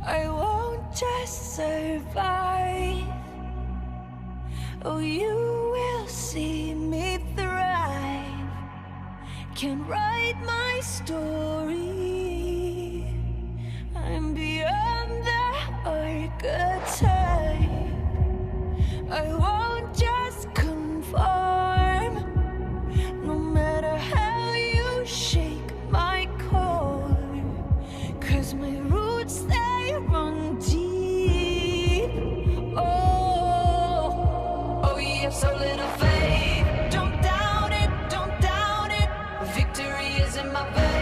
I won't just survive. Oh, you will see me thrive. Can write my story. I'm beyond the archetype. I won't just conform. No matter how you shake my core, 'cause my roots, they run deep. Oh, you have so little faith. Don't doubt it, don't doubt it. Victory is in my veins.